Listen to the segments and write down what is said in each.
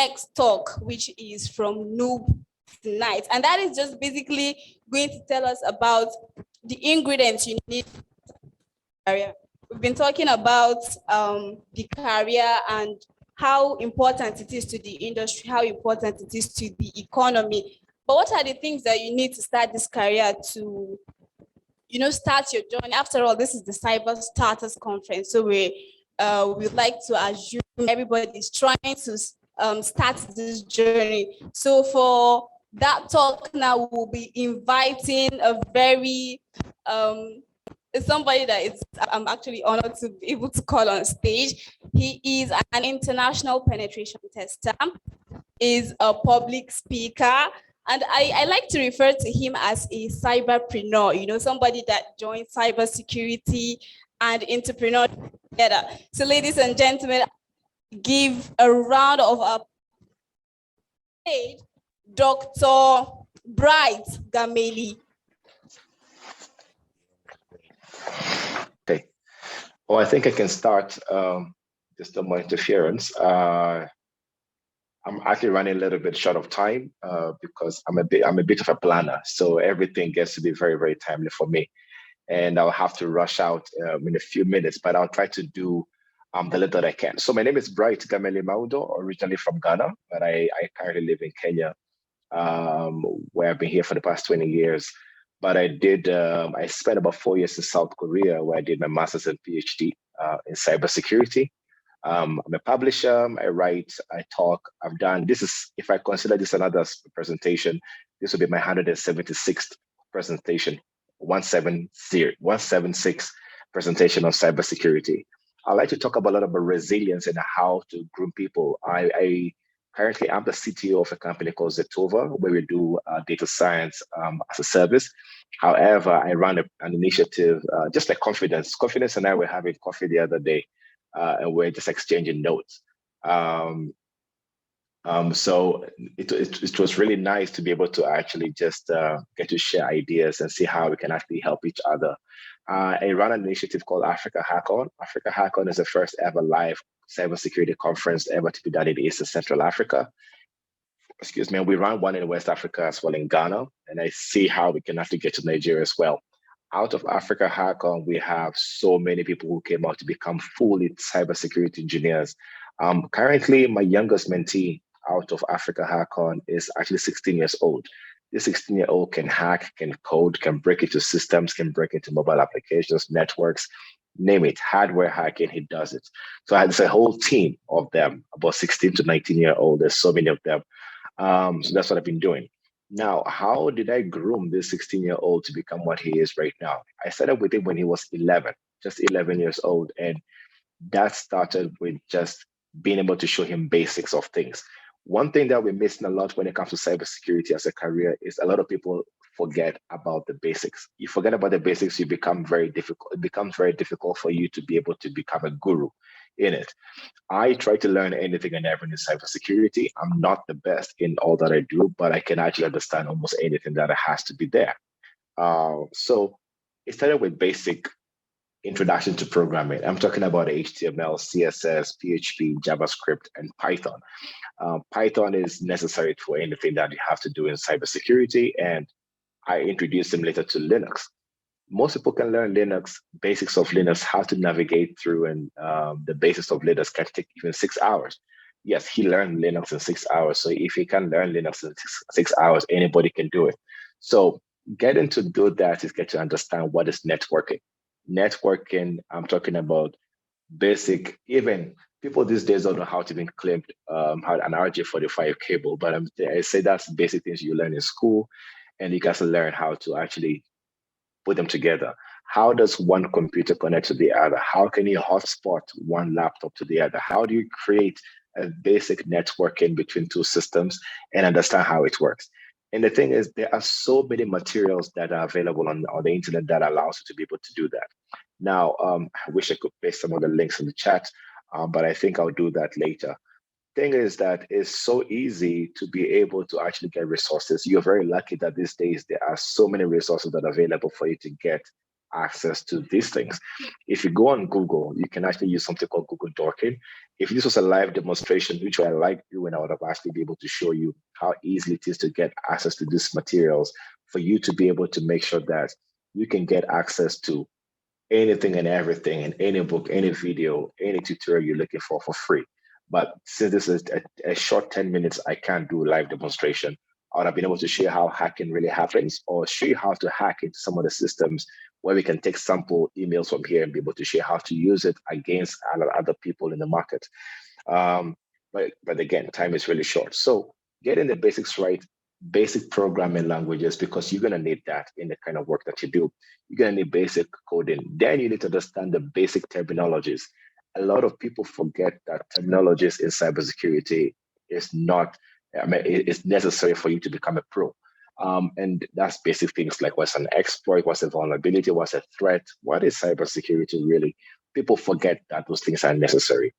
next talk, which is from Noob tonight. And that is just basically going to tell us about the ingredients you need. We've been talking about the career and how important it is to the industry, how important it is to the economy. But what are the things that you need to start this career to, start your journey? After all, this is the Cyber Starters Conference. So we'd like to assume everybody is trying to start this journey. So for that talk now, we'll be inviting a very somebody that I'm actually honored to be able to call on stage. He is an international penetration tester, is a public speaker, and I like to refer to him as a cyberpreneur, somebody that joins cybersecurity and entrepreneur together. So ladies and gentlemen, give a round of applause, Dr. Bright Gameli. Okay. Well, I think I can start. Just no more interference. I'm actually running a little bit short of time because I'm a bit of a planner, so everything gets to be very, very timely for me, and I'll have to rush out in a few minutes. But I'll try to do the little that I can. So my name is Bright Gameli Mawudor, originally from Ghana, but I currently live in Kenya, where I've been here for the past 20 years. But I spent about 4 years in South Korea, where I did my master's and PhD in cybersecurity. I'm a publisher, I write, I talk, I've done, if I consider this another presentation, this will be my 176th presentation, 176 presentation on cybersecurity. I like to talk about a lot about resilience and how to groom people. I currently am the CTO of a company called Zetova, where we do data science as a service. However, I run an initiative, just like Confidence. Confidence and I were having coffee the other day, and we're just exchanging notes. So it was really nice to be able to actually just get to share ideas and see how we can actually help each other. I run an initiative called Africa Hackon. Africa Hackon is the first ever live cybersecurity conference ever to be done in East and Central Africa. Excuse me, we run one in West Africa as well in Ghana, and I see how we can actually get to Nigeria as well. Out of Africa Hackon, we have so many people who came out to become fully cybersecurity engineers. Currently, my youngest mentee out of Africa Hackon is actually 16 years old. This 16-year-old can hack, can code, can break into systems, can break into mobile applications, networks, name it, hardware hacking, he does it. So there's a whole team of them, about 16 to 19-year-old. There's so many of them. So that's what I've been doing. Now, how did I groom this 16-year-old to become what he is right now? I started with him when he was 11, just 11 years old. And that started with just being able to show him basics of things. One thing that we're missing a lot when it comes to cybersecurity as a career is a lot of people forget about the basics. You forget about the basics, you become very difficult. It becomes very difficult for you to be able to become a guru in it. I try to learn anything and everything in cybersecurity. I'm not the best in all that I do, but I can actually understand almost anything that has to be there. So it started with basic introduction to programming. I'm talking about HTML, CSS, PHP, JavaScript, and Python. Python is necessary for anything that you have to do in cybersecurity, and I introduced him later to Linux. Most people can learn Linux, basics of Linux, how to navigate through, and the basics of Linux can take even 6 hours. Yes, he learned Linux in 6 hours. So if he can learn Linux in six hours, anybody can do it. So getting to do that is get to understand what is networking. Networking, I'm talking about basic, even people these days don't know how to even claim how an RJ45 cable, but I say that's basic things you learn in school, and you guys learn how to actually put them together. How does one computer connect to the other? How can you hotspot one laptop to the other? How do you create a basic networking between two systems and understand how it works? And the thing is, there are so many materials that are available on the internet that allows you to be able to do that. Now, I wish I could paste some of the links in the chat, but I think I'll do that later. Thing is that it's so easy to be able to actually get resources. You're very lucky that these days there are so many resources that are available for you to get access to these things. If you go on Google, you can actually use something called Google Dorking. If this was a live demonstration, which I like doing, I would have actually be able to show you how easy it is to get access to these materials for you to be able to make sure that you can get access to anything and everything in any book, any video, any tutorial you're looking for free. But since this is a short 10 minutes, I can't do a live demonstration. I would have been able to show you how hacking really happens or show you how to hack into some of the systems where we can take sample emails from here and be able to show you how to use it against other people in the market. Um, but again, time is really short. So getting the basics right, basic programming languages, because you're going to need that in the kind of work that you do. You're going to need basic coding. Then you need to understand the basic terminologies. A lot of people forget that terminologies in cybersecurity is not, I mean, it's necessary for you to become a pro. And that's basic things like what's an exploit, what's a vulnerability, what's a threat, what is cybersecurity really? People forget that those things are necessary.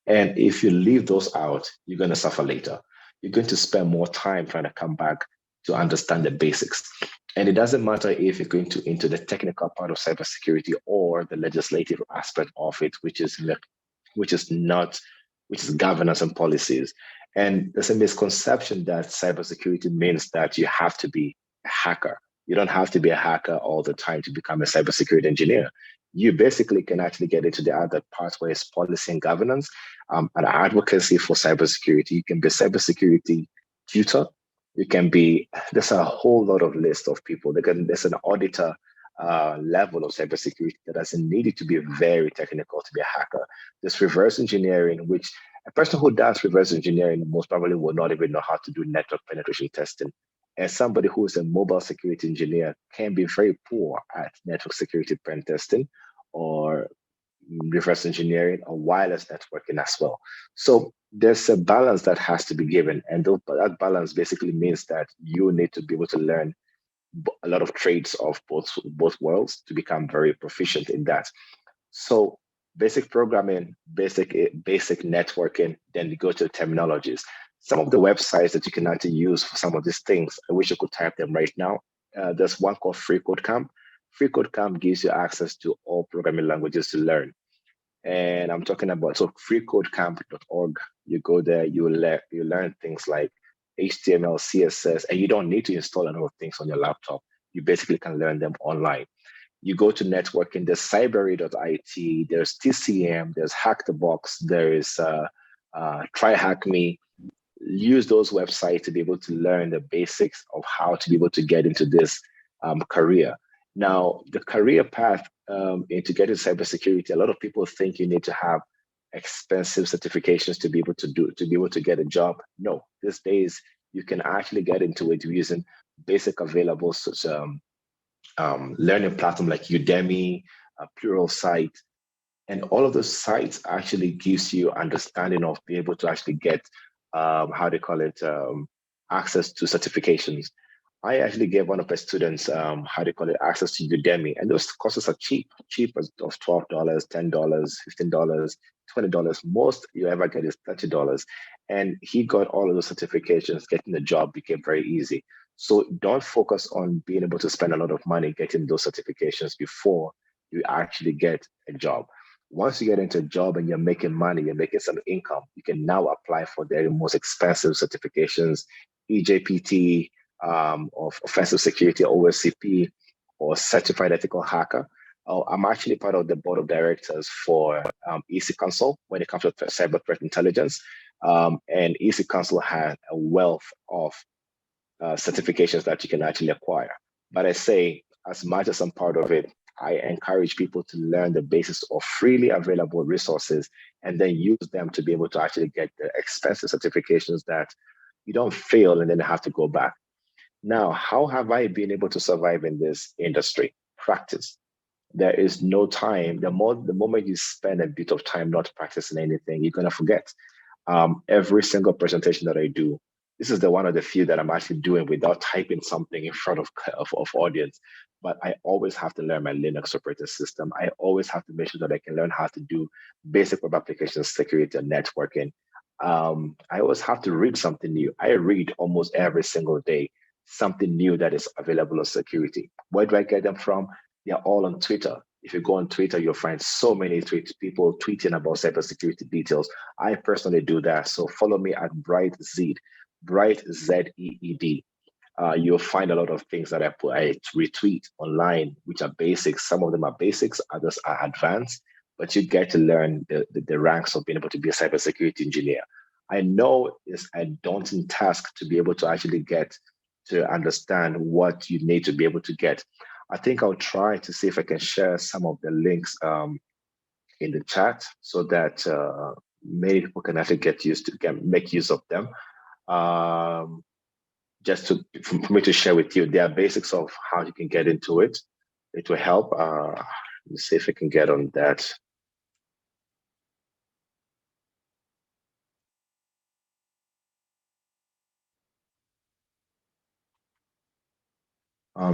And if you leave those out, you're going to suffer later. You're going to spend more time trying to come back to understand the basics. And it doesn't matter if you're going to into the technical part of cybersecurity or the legislative aspect of it, which is not, which is governance and policies. And there's a misconception that cybersecurity means that you have to be a hacker. You don't have to be a hacker all the time to become a cybersecurity engineer. You basically can actually get into the other parts where it's policy and governance, and advocacy for cybersecurity. You can be a cybersecurity tutor. You can be, there's a whole lot of list of people. There's an auditor level of cybersecurity that doesn't need it to be very technical to be a hacker. There's reverse engineering, which a person who does reverse engineering most probably will not even know how to do network penetration testing. And somebody who is a mobile security engineer can be very poor at network security pen testing or reverse engineering or wireless networking as well. So there's a balance that has to be given. And that balance basically means that you need to be able to learn a lot of trades of both worlds to become very proficient in that. So basic programming, basic networking, then you go to the terminologies. Some of the websites that you can actually use for some of these things, I wish I could type them right now. There's one called Free Code Camp. Free Code Camp gives you access to all programming languages to learn. And I'm talking about, so freecodecamp.org. You go there, you learn things like HTML, CSS, and you don't need to install a lot of things on your laptop. You basically can learn them online. You go to networking, there's cybery.it, there's TCM, there's Hack the Box, there is Try Hack Me. Use those websites to be able to learn the basics of how to be able to get into this career. Now, the career path into getting cybersecurity, a lot of people think you need to have expensive certifications to be able to get a job. No, these days you can actually get into it using basic available learning platform like Udemy, Pluralsight, and all of those sites actually gives you understanding of being able to actually get how they call it access to certifications. I actually gave one of my students how they call it access to Udemy, and those courses are cheap as of $12, $10, $15, $20. Most you ever get is $30, and he got all of those certifications. Getting the job became very easy. So don't focus on being able to spend a lot of money getting those certifications before you actually get a job. Once you get into a job and you're making money, you're making some income, you can now apply for the most expensive certifications, EJPT, of offensive security, OSCP, or certified ethical hacker. I'm actually part of the board of directors for EC Council when it comes to cyber threat intelligence. And EC Council has a wealth of certifications that you can actually acquire. But I say, as much as I'm part of it, I encourage people to learn the basis of freely available resources and then use them to be able to actually get the expensive certifications that you don't fail and then have to go back. Now, how have I been able to survive in this industry? Practice. There is no time. The moment you spend a bit of time not practicing anything, you're gonna forget. Every single presentation that I do, this is the one of the few that I'm actually doing without typing something in front of audience. But I always have to learn my Linux operating system. I always have to make sure that I can learn how to do basic web application security and networking. I always have to read something new. I read almost every single day something new that is available on security. Where do I get them from? They're all on Twitter. If you go on Twitter, you'll find so many people tweeting about cybersecurity details. I personally do that. So follow me at Bright Zed, Bright Zeed. You'll find a lot of things that I retweet online, which are basics. Some of them are basics, others are advanced, but you get to learn the ranks of being able to be a cybersecurity engineer. I know it's a daunting task to be able to actually get to understand what you need to be able to get. I think I'll try to see if I can share some of the links in the chat so that many people can actually get used to make use of them. Um, just to for me to share with you, there are basics of how you can get into it. It will help. Let's see if I can get on that.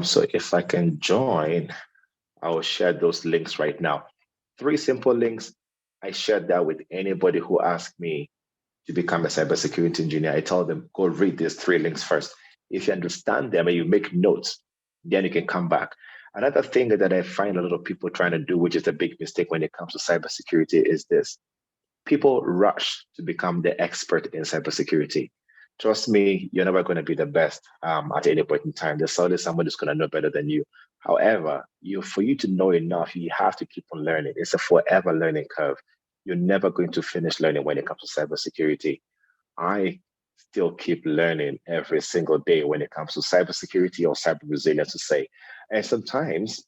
So if I can join, I will share those links right now. Three simple links. I shared that with anybody who asked me to become a cybersecurity engineer. I tell them, go read these three links first. If you understand them and you make notes, then you can come back. Another thing that I find a lot of people trying to do, which is a big mistake when it comes to cybersecurity, is this. People rush to become the expert in cybersecurity. Trust me, you're never going to be the best at any point in time. There's always somebody who's going to know better than you. However, for you to know enough, you have to keep on learning. It's a forever learning curve. You're never going to finish learning when it comes to cybersecurity. I still keep learning every single day when it comes to cybersecurity or cyber resilience to say. And sometimes,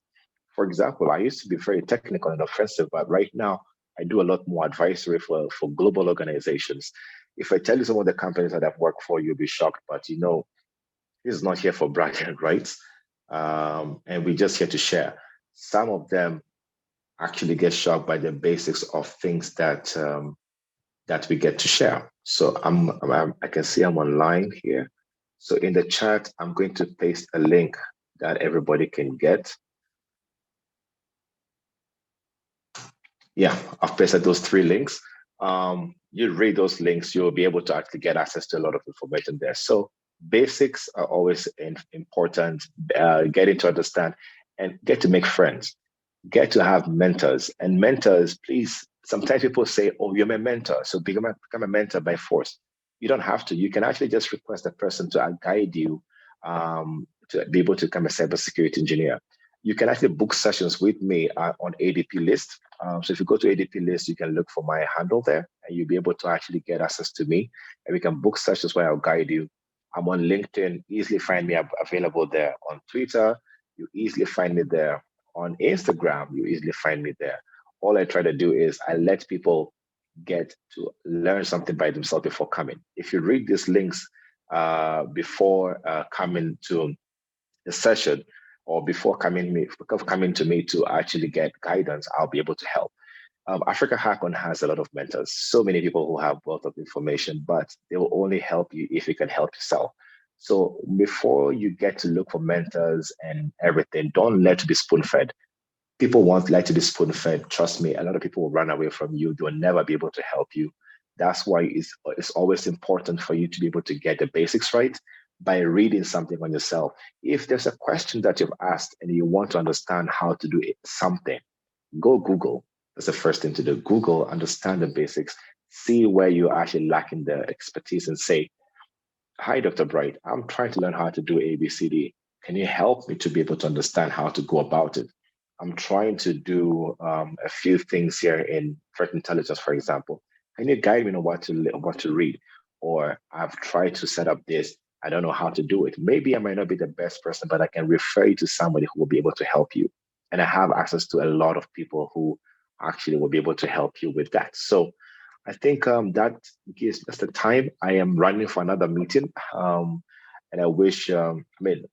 for example, I used to be very technical and offensive, but right now I do a lot more advisory for global organizations. If I tell you some of the companies that I've worked for, you'll be shocked, but this is not here for bragging rights. And we're just here to share. Some of them actually get shocked by the basics of things that we get to share. So I can see I'm online here. So in the chat, I'm going to paste a link that everybody can get. Yeah, I've pasted those three links. You read those links, you'll be able to actually get access to a lot of information there. So basics are always important. Getting to understand and get to make friends, get to have mentors. And mentors, please, sometimes people say, oh, you're my mentor, so become a mentor by force. You don't have to. You can actually just request a person to guide you to be able to become a cybersecurity engineer. You can actually book sessions with me on ADP list. So if you go to ADP list, you can look for my handle there and you'll be able to actually get access to me. And we can book sessions where I'll guide you. I'm on LinkedIn, easily find me available there. On Twitter, you easily find me there. On Instagram, you easily find me there. All I try to do is I let people get to learn something by themselves before coming. If you read these links before coming to the session, or before coming to me to actually get guidance, I'll be able to help. Africa Hackon has a lot of mentors, so many people who have wealth of information, but they will only help you if you can help yourself. So before you get to look for mentors and everything, don't let it be spoon fed. People want like to be spoon fed. Trust me, a lot of people will run away from you. They will never be able to help you. That's why it's always important for you to be able to get the basics right by reading something on yourself. If there's a question that you've asked and you want to understand how to do something, go Google. That's the first thing to do. Google, understand the basics, see where you're actually lacking the expertise and say, hi, Dr. Bright, I'm trying to learn how to do ABCD. Can you help me to be able to understand how to go about it? I'm trying to do a few things here in threat intelligence, for example. Can you guide me on what to read? Or I've tried to set up this. I don't know how to do it. Maybe I might not be the best person, but I can refer you to somebody who will be able to help you. And I have access to a lot of people who actually will be able to help you with that. So I think that gives us the time. I am running for another meeting. And I wish, I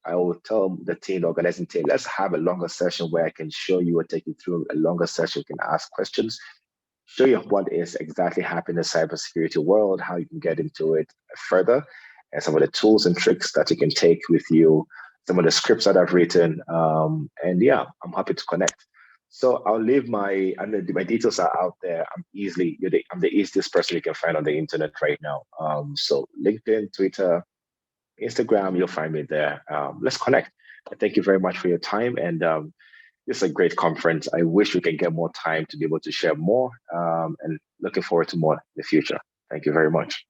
will tell the team, the organizing team, let's have a longer session where I can show you or take you through a longer session. You can ask questions, show you what is exactly happening in the cybersecurity world, how you can get into it further, and some of the tools and tricks that you can take with you, some of the scripts that I've written. And yeah, I'm happy to connect. So I'll leave my details are out there. I'm the easiest person you can find on the internet right now. So LinkedIn, Twitter, Instagram, you'll find me there. Let's connect. Thank you very much for your time. And It's a great conference. I wish we can get more time to be able to share more, and looking forward to more in the future. Thank you very much.